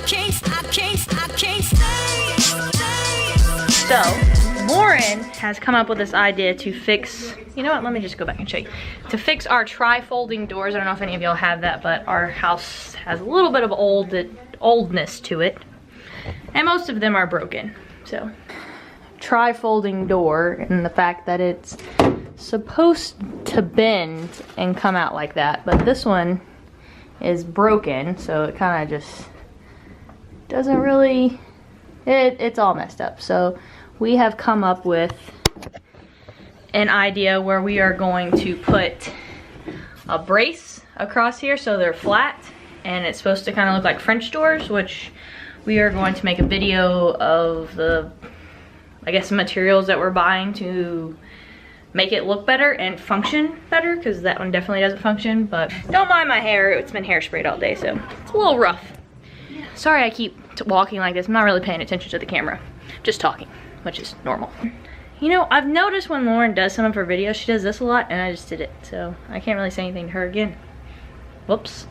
So, Lauren has come up with this idea to fix, you know what, let me just go back and show you. To fix our tri-folding doors. I don't know if any of y'all have that, but our house has a little bit of oldness to it. And most of them are broken, so. Tri-folding door, and the fact that it's supposed to bend and come out like that, but this one is broken, so it kind of just doesn't really, it's all messed up. So we have come up with an idea where we are going to put a brace across here so they're flat, and it's supposed to kind of look like French doors, which we are going to make a video of the, I guess, materials that we're buying to make it look better and function better, because that one definitely doesn't function. But don't mind my hair, it's been hairsprayed all day, so it's a little rough. Sorry I keep walking like this. I'm not really paying attention to the camera, just talking, which is normal. You know, I've noticed when Lauren does some of her videos, she does this a lot, and I just did it, so I can't really say anything to her again. Whoops.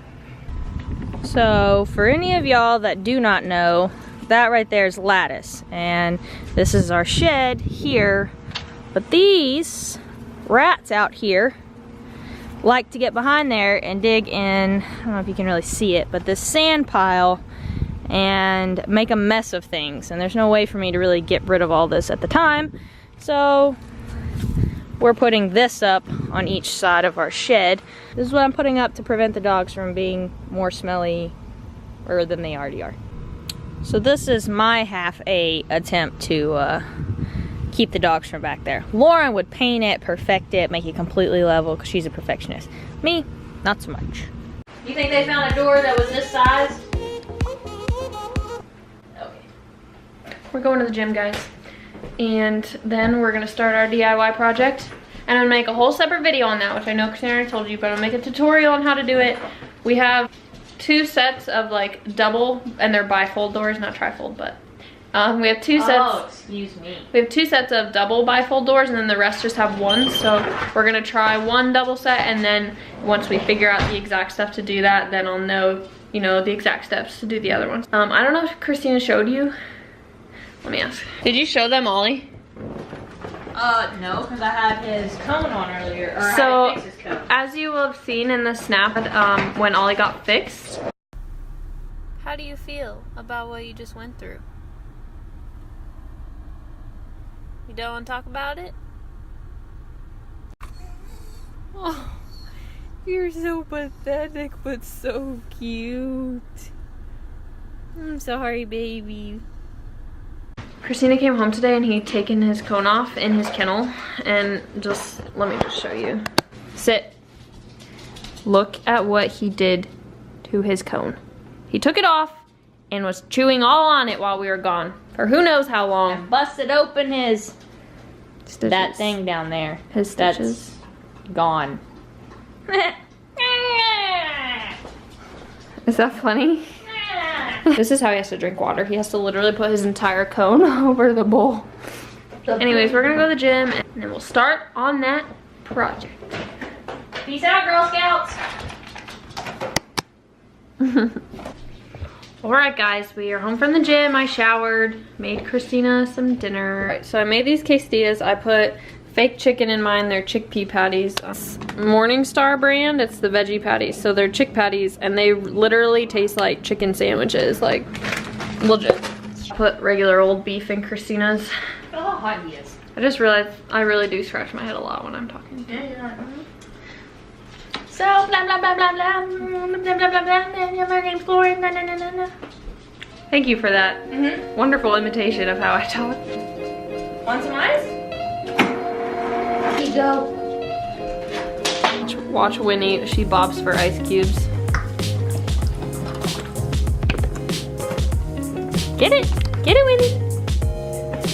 So for any of y'all that do not know, that right there is lattice, and this is our shed here. But these rats out here like to get behind there and dig in, I don't know if you can really see it, but this sand pile and make a mess of things. And there's no way for me to really get rid of all this at the time. So we're putting this up on each side of our shed. This is what I'm putting up to prevent the dogs from being more smelly than they already are. So this is my half-a attempt to keep the dogs from back there. Lauren would paint it, perfect it, make it completely level, because she's a perfectionist. Me, not so much. You think they found a door that was this size? Okay. We're going to the gym, guys. And then we're gonna start our DIY project. And I'm gonna make a whole separate video on that, which I know Cristina already told you, but I'll make a tutorial on how to do it. We have 2 sets of like double, and they're bifold doors, not trifold, but we have 2 sets. Oh, excuse me. We have 2 sets of double bifold doors, and then the rest just have 1. So we're gonna try 1 double set, and then once we figure out the exact stuff to do that, then I'll know, you know, the exact steps to do the other ones. I don't know if Cristina showed you. Let me ask. Did you show them Ollie? No, because I had his cone on earlier. Or So, I had to fix his cone. as you will have seen in the snap, when Ollie got fixed. How do you feel about what you just went through? You don't want to talk about it? Oh, you're so pathetic, but so cute. I'm sorry, baby. Cristina came home today and he'd taken his cone off in his kennel, and just, let me just show you. Sit. Look at what he did to his cone. He took it off and was chewing all on it while we were gone. For who knows how long. And busted open his, Stitches. that thing down there. His stitches. That's gone. Is that funny? This is how he has to drink water. He has to literally put his entire cone over the bowl. Anyways, we're gonna go to the gym and then we'll start on that project. Peace out, Girl Scouts. Alright guys, we are home from the gym. I showered, made Cristina some dinner. Alright, so I made these quesadillas. I put fake chicken in mine. They're chickpea patties. Morningstar brand, it's the veggie patties. So they're chick patties, and they literally taste like chicken sandwiches, like legit. Put regular old beef in Cristina's. Look how hot he is. I just realized I really do scratch my head a lot when I'm talking. So blah blah blah blah blah blah blah blah blah. My name's Lauren. Na, na, na, na, na. Thank you for that wonderful imitation of how I talk. Want some ice? Here you go. Watch Winnie, she bobs for ice cubes. Get it, Winnie.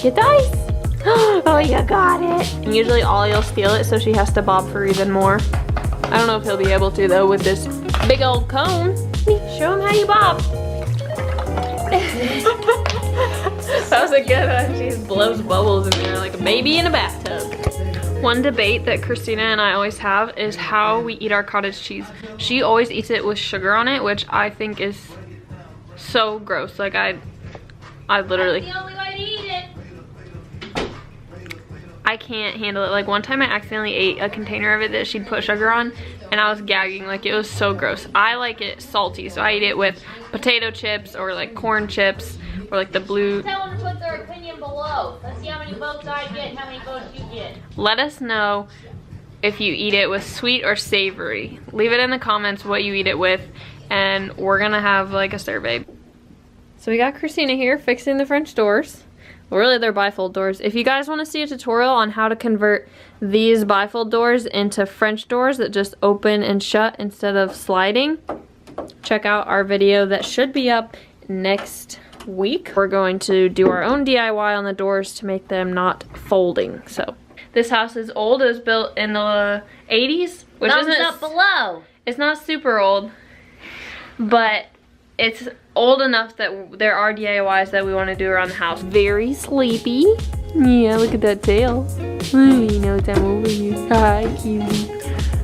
Get the ice. Oh, you got it. And usually Ollie will steal it, so she has to bob for even more. I don't know if he'll be able to though with this big old cone. Show him how you bob. That was a good one. She just blows bubbles in there like a baby in a bathtub. One debate that Cristina and I always have is how we eat our cottage cheese. She always eats it with sugar on it, which I think is so gross. Like I literally. That's the only way to eat it. I can't handle it. Like one time I accidentally ate a container of it that she'd put sugar on and I was gagging. Like it was so gross. I like it salty, so I eat it with potato chips or like corn chips or like the blue. Tell them to put their opinion below. Let's see how many votes I get and how many votes you get. Let us know if you eat it with sweet or savory. Leave it in the comments what you eat it with and we're gonna have like a survey. So we got Cristina here fixing the French doors. Well, really they're bifold doors. If you guys want to see a tutorial on how to convert these bifold doors into French doors that just open and shut instead of sliding, check out our video that should be up next week. We're going to do our own DIY on the doors to make them not folding. So this house is old. It was built in the 80s, which Thumbs isn't up below. It's not super old, but it's old enough that there are DIYs that we want to do around the house. Very sleepy. Yeah, look at that tail. Oh, he knows I'm over here. Hi, cutie.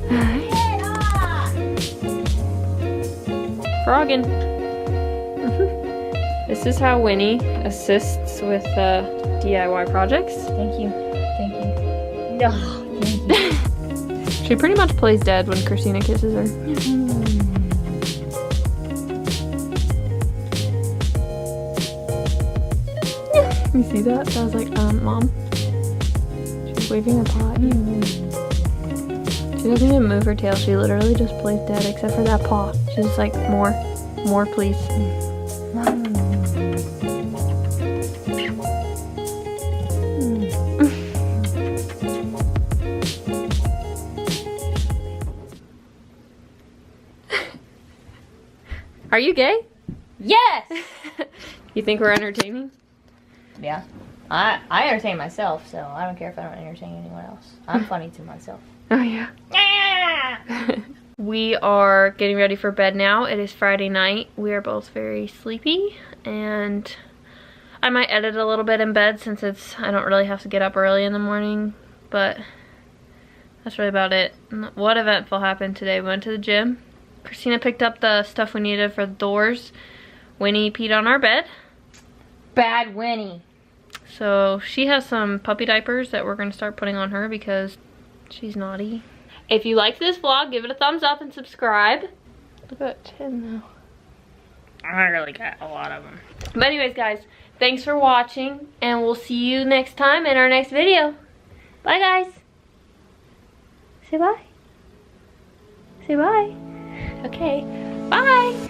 Hi. Frogging. This is how Winnie assists with DIY projects. Thank you. Thank you. No, thank you. She pretty much plays dead when Cristina kisses her. You see that? That was like, Mom. She's waving her paw at you. She doesn't even move her tail. She literally just plays dead except for that paw. She's just like, more, please. Are you gay? Yes! You think we're entertaining? Yeah. I entertain myself, so I don't care if I don't entertain anyone else. I'm funny to myself. Oh yeah. We are getting ready for bed now. It is Friday night. We are both very sleepy and I might edit a little bit in bed since I don't really have to get up early in the morning, but that's really about it. What eventful happened today? We went to the gym. Cristina picked up the stuff we needed for the doors. Winnie peed on our bed. Bad Winnie. So she has some puppy diapers that we're going to start putting on her because she's naughty. If you liked this vlog, give it a thumbs up and subscribe. Look at 10 now. I really got a lot of them. But anyways, guys, thanks for watching, and we'll see you next time in our next video. Bye, guys. Say bye. Say bye. Okay, bye.